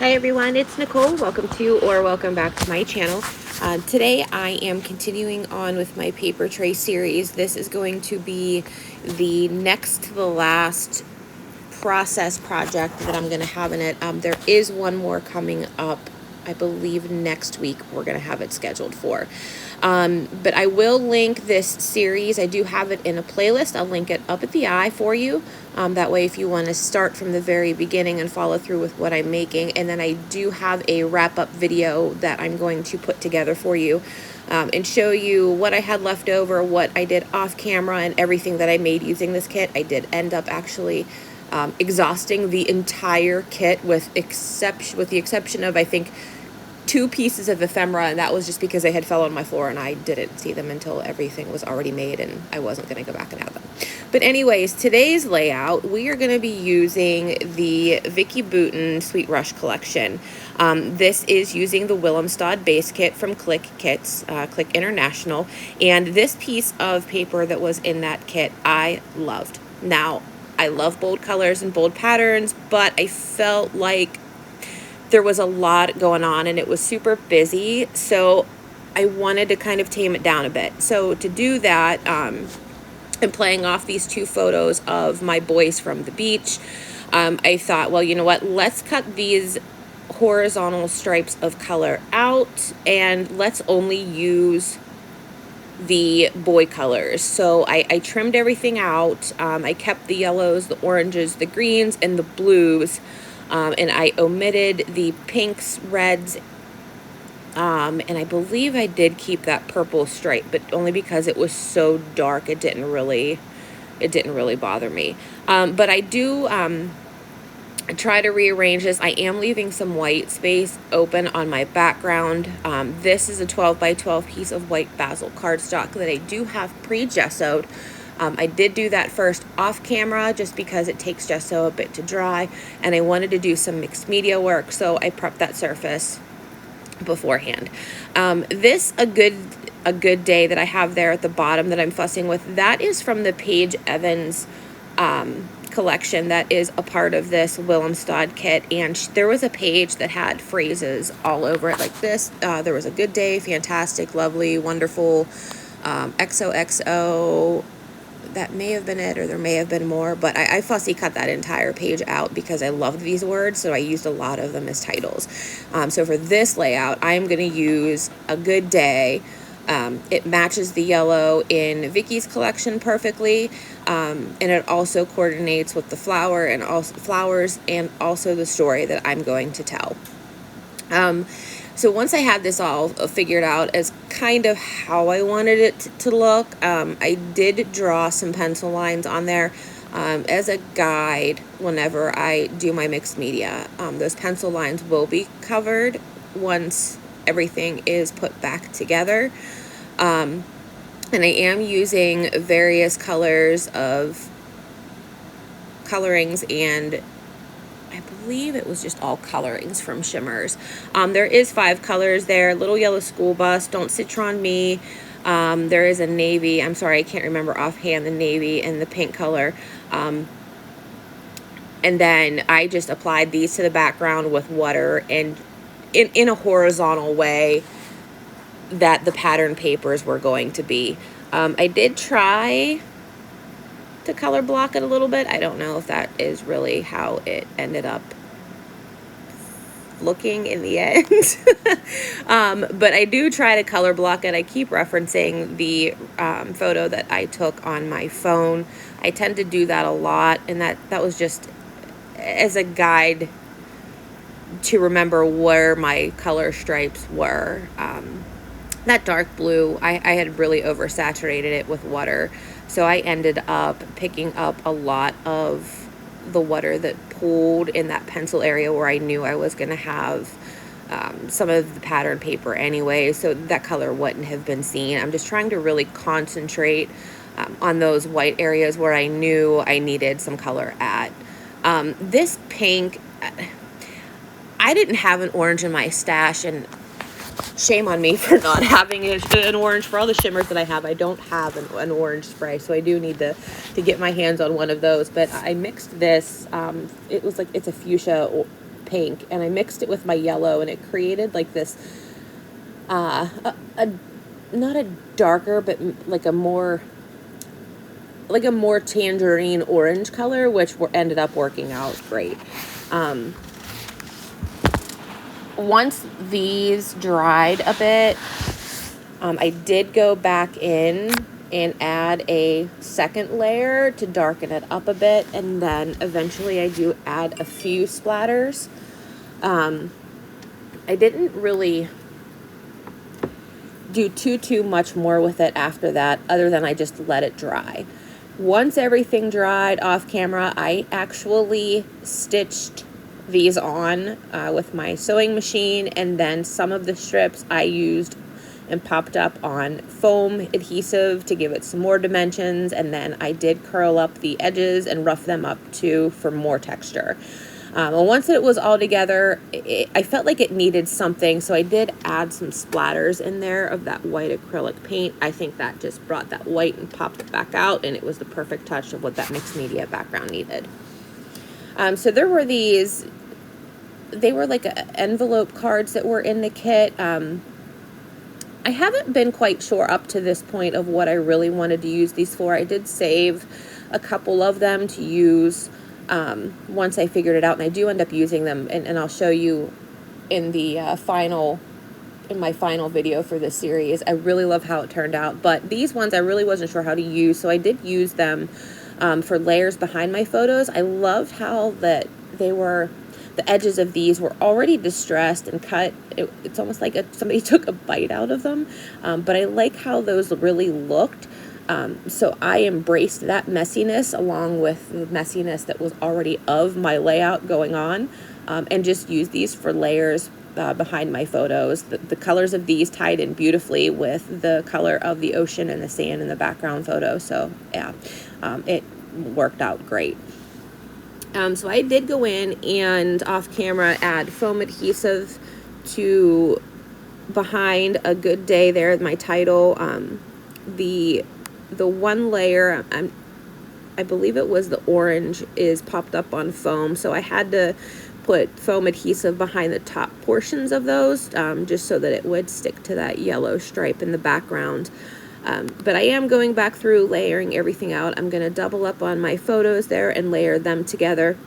Hi everyone, it's Nicole. Welcome to or welcome back to my channel. Today I am continuing on with my paper tray series. This is going to be the next to the last process project that I'm going to have in it. There is one more coming up, I believe next week we're going to have it scheduled for. But I will link this series. I do have it in a playlist. I'll link it up at the eye for you. That way if you want to start from the very beginning and follow through with what I'm making. And then I do have a wrap-up video that I'm going to put together for you and show you what I had left over, what I did off camera, and everything that I made using this kit. I did end up actually exhausting the entire kit with the exception of, I think, 2 pieces of ephemera, and that was just because they had fell on my floor and I didn't see them until everything was already made and I wasn't going to go back and have them. But anyways, today's layout, we are going to be using the Vicki Boutin Sweet Rush collection. This is using the Willemstad base kit from Clique Kits, Clique International, and this piece of paper that was in that kit I loved. Now, I love bold colors and bold patterns, but I felt like there was a lot going on and it was super busy, so I wanted to kind of tame it down a bit. So to do that, I'm playing off these 2 photos of my boys from the beach. I thought, well, you know what, let's cut these horizontal stripes of color out and let's only use the boy colors. So I trimmed everything out. I kept the yellows, the oranges, the greens, and the blues. And I omitted the pinks, reds, and I believe I did keep that purple stripe, but only because it was so dark, it didn't really bother me. But I do try to rearrange this. I am leaving some white space open on my background. This is a 12 by 12 piece of white basil cardstock that I do have pre-gessoed. I did do that first off camera just because it takes gesso a bit to dry, and I wanted to do some mixed media work, so I prepped that surface beforehand. This a good day that I have there at the bottom that I'm fussing with, that is from the Paige Evans collection that is a part of this Willemstad kit, and there was a page that had phrases all over it like this. There was a good day, fantastic, lovely, wonderful, XOXO. That may have been it, or there may have been more, but I fussy cut that entire page out because I loved these words, so I used a lot of them as titles. So for this layout, I'm going to use a good day. It matches the yellow in Vicki's collection perfectly, and it also coordinates with the flowers and also the story that I'm going to tell. So once I had this all figured out as kind of how I wanted it to look, I did draw some pencil lines on there as a guide whenever I do my mixed media. Those pencil lines will be covered once everything is put back together. And I am using various colors of colorings, and I believe it was just all colorings from Shimmers. There is 5 colors there. Little Yellow School Bus, Don't Citron Me. There is a navy. I'm sorry, I can't remember offhand the navy and the pink color. And then I just applied these to the background with water and in a horizontal way that the pattern papers were going to be. I did try to color block it a little bit. I don't know if that is really how it ended up looking in the end. But I do try to color block it. I keep referencing the photo that I took on my phone. I tend to do that a lot, and that was just as a guide to remember where my color stripes were. That dark blue, I had really oversaturated it with water, so I ended up picking up a lot of the water that pooled in that pencil area where I knew I was going to have some of the pattern paper anyway, so that color wouldn't have been seen. I'm just trying to really concentrate on those white areas where I knew I needed some color at. This pink, I didn't have an orange in my stash, and shame on me for not having an orange. For all the shimmers that I have, I don't have an orange spray, so I do need to get my hands on one of those. But I mixed this. It was like, it's a fuchsia pink, and I mixed it with my yellow, and it created like this, not a darker, but like a more tangerine orange color, which ended up working out great. Once these dried a bit, I did go back in and add a second layer to darken it up a bit, and then eventually I do add a few splatters. I didn't really do too much more with it after that, other than I just let it dry. Once everything dried off camera, I actually stitched these on with my sewing machine, and then some of the strips I used and popped up on foam adhesive to give it some more dimensions, and then I did curl up the edges and rough them up too for more texture. And once it was all together, I felt like it needed something, so I did add some splatters in there of that white acrylic paint. I think that just brought that white and popped it back out, and it was the perfect touch of what that mixed media background needed. So there were these, they were like envelope cards that were in the kit. I haven't been quite sure up to this point of what I really wanted to use these for. I did save a couple of them to use once I figured it out, and I do end up using them, and I'll show you in the my final video for this series. I really love how it turned out, but these ones I really wasn't sure how to use, so I did use them for layers behind my photos. I loved how that the edges of these were already distressed and cut. It's almost like somebody took a bite out of them, but I like how those really looked. So I embraced that messiness along with the messiness that was already of my layout going on, and just used these for layers behind my photos. The colors of these tied in beautifully with the color of the ocean and the sand in the background photo. So yeah, it worked out great. So I did go in and off camera add foam adhesive to behind A Good Day there, my title. The one layer, I believe it was the orange, is popped up on foam, so I had to put foam adhesive behind the top portions of those, just so that it would stick to that yellow stripe in the background. But I am going back through layering everything out. I'm going to double up on my photos there and layer them together.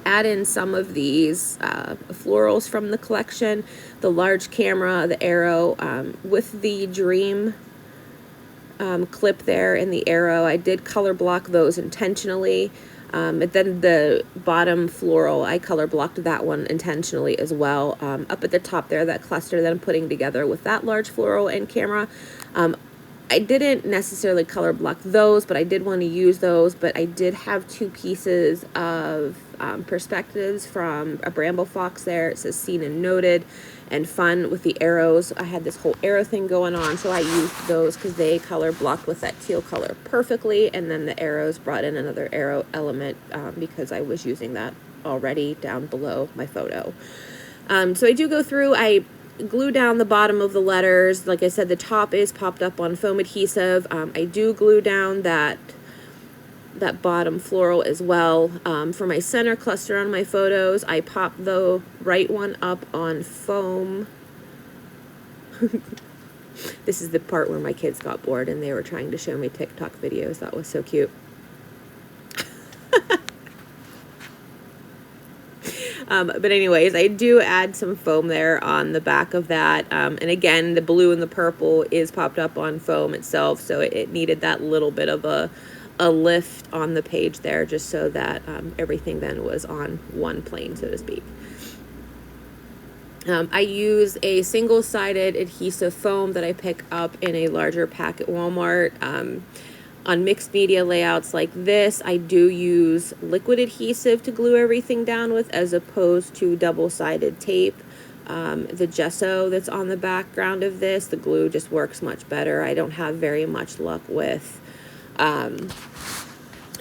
Add in some of these florals from the collection, the large camera, the arrow, with the dream clip there and the arrow. I did color block those intentionally. And then the bottom floral, I color blocked that one intentionally as well. Up at the top there, that cluster that I'm putting together with that large floral and camera. I didn't necessarily color block those, but I did want to use those. But I did have two pieces of perspectives from a bramble fox there. It says seen and noted and fun with the arrows. I had this whole arrow thing going on, so I used those because they color blocked with that teal color perfectly. And then the arrows brought in another arrow element because I was using that already down below my photo. So I do go through, I glue down the bottom of the letters. Like I said, the top is popped up on foam adhesive. I do glue down that bottom floral as well. For my center cluster on my photos, I pop the right one up on foam. This is the part where my kids got bored and they were trying to show me TikTok videos. That was so cute. But anyways, I do add some foam there on the back of that. And again, the blue and the purple is popped up on foam itself, so it needed that little bit of a lift on the page there, just so that everything then was on one plane, so to speak. I use a single-sided adhesive foam that I pick up in a larger pack at Walmart. On mixed media layouts like this, I do use liquid adhesive to glue everything down with, as opposed to double-sided tape. The gesso that's on the background of this, the glue just works much better. I don't have very much luck with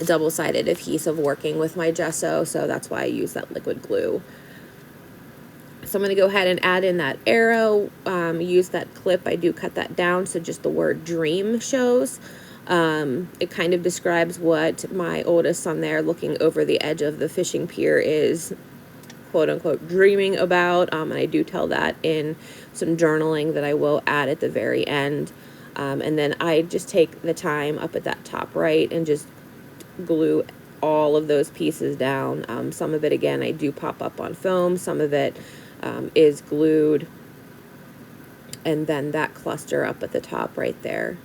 double-sided adhesive working with my gesso, so that's why I use that liquid glue. So I'm going to go ahead and add in that arrow, use that clip. I do cut that down so just the word dream shows. It kind of describes what my oldest son there looking over the edge of the fishing pier is quote unquote dreaming about. And I do tell that in some journaling that I will add at the very end. And then I just take the time up at that top right and just glue all of those pieces down. Some of it, again, I do pop up on foam. Some of it is glued. And then that cluster up at the top right there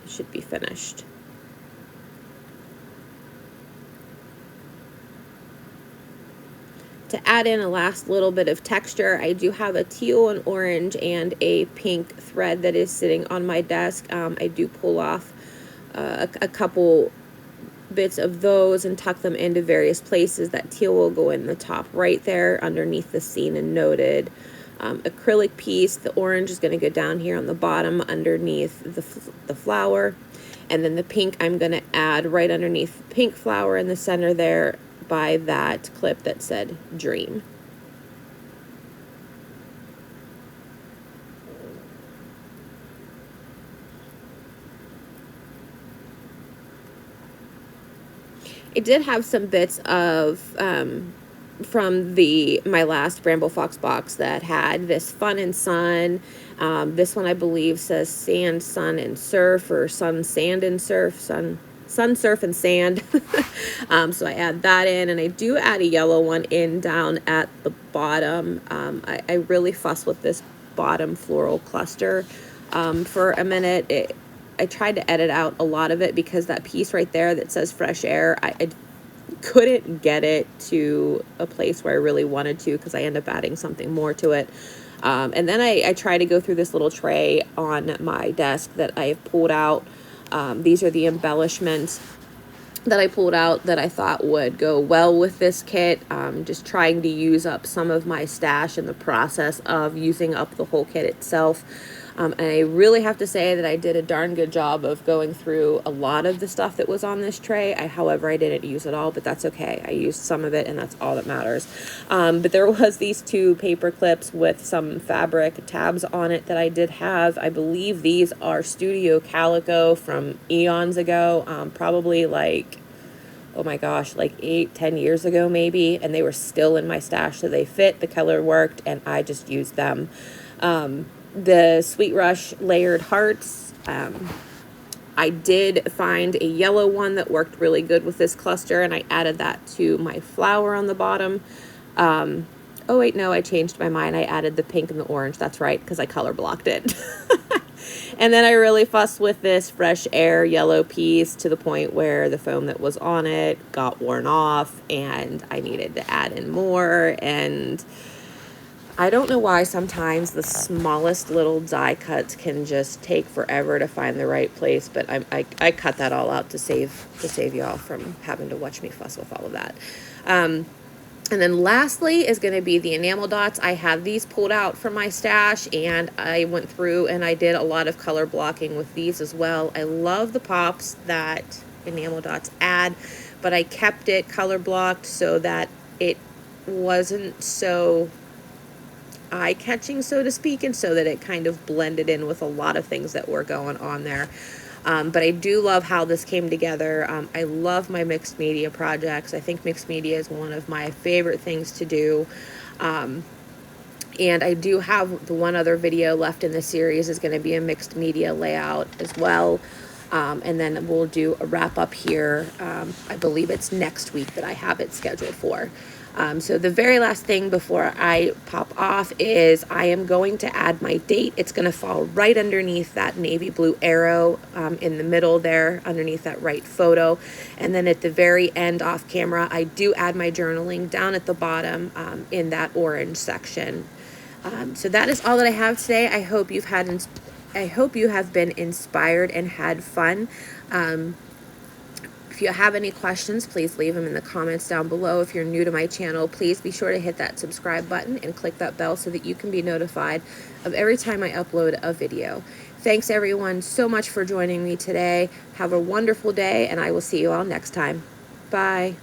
should be finished. To add in a last little bit of texture, I do have a teal, an orange, and a pink thread that is sitting on my desk. I do pull off a couple bits of those and tuck them into various places. That teal will go in the top right there underneath the seen and noted acrylic piece. The orange is going to go down here on the bottom underneath the flower, and then the pink I'm going to add right underneath the pink flower in the center there by that clip that said dream. I did have some bits of from my last Bramble Fox box that had this fun and sun. This one I believe says sand, sun, and surf, or sun, sand, and surf, sun, surf, and sand. So I add that in, and I do add a yellow one in down at the bottom. I really fuss with this bottom floral cluster for a minute. I tried to edit out a lot of it because that piece right there that says fresh air, I couldn't get it to a place where I really wanted to, because I end up adding something more to it. And then I try to go through this little tray on my desk that I have pulled out. These are the embellishments that I pulled out that I thought would go well with this kit. Just trying to use up some of my stash in the process of using up the whole kit itself. And I really have to say that I did a darn good job of going through a lot of the stuff that was on this tray. However, I didn't use it all, but that's okay. I used some of it, and that's all that matters. But there was these 2 paper clips with some fabric tabs on it that I did have. I believe these are Studio Calico from eons ago, probably like, oh my gosh, like 8-10 years ago maybe, and they were still in my stash, so they fit, the color worked, and I just used them. The Sweet Rush layered hearts, I did find a yellow one that worked really good with this cluster, and I added that to my flower on the bottom. Oh wait, no, I changed my mind. I added the pink and the orange. That's right, because I color blocked it. And then I really fussed with this fresh air yellow piece to the point where the foam that was on it got worn off, and I needed to add in more. And I don't know why sometimes the smallest little die cuts can just take forever to find the right place, but I cut that all out to save y'all from having to watch me fuss with all of that. And then lastly is going to be the enamel dots. I have these pulled out from my stash, and I went through and I did a lot of color blocking with these as well. I love the pops that enamel dots add, but I kept it color blocked so that it wasn't so eye-catching, so to speak, and so that it kind of blended in with a lot of things that were going on there. But I do love how this came together. I love my mixed media projects. I think mixed media is one of my favorite things to do. And I do have the one other video left in the series is going to be a mixed media layout as well. And then we'll do a wrap up here. I believe it's next week that I have it scheduled for. So the very last thing before I pop off is I am going to add my date. It's going to fall right underneath that navy blue arrow in the middle there, underneath that right photo. And then at the very end off camera, I do add my journaling down at the bottom in that orange section. So that is all that I have today. I hope you have been inspired and had fun. If you have any questions, please leave them in the comments down below. If you're new to my channel, please be sure to hit that subscribe button and click that bell so that you can be notified of every time I upload a video. Thanks everyone so much for joining me today. Have a wonderful day, and I will see you all next time. Bye.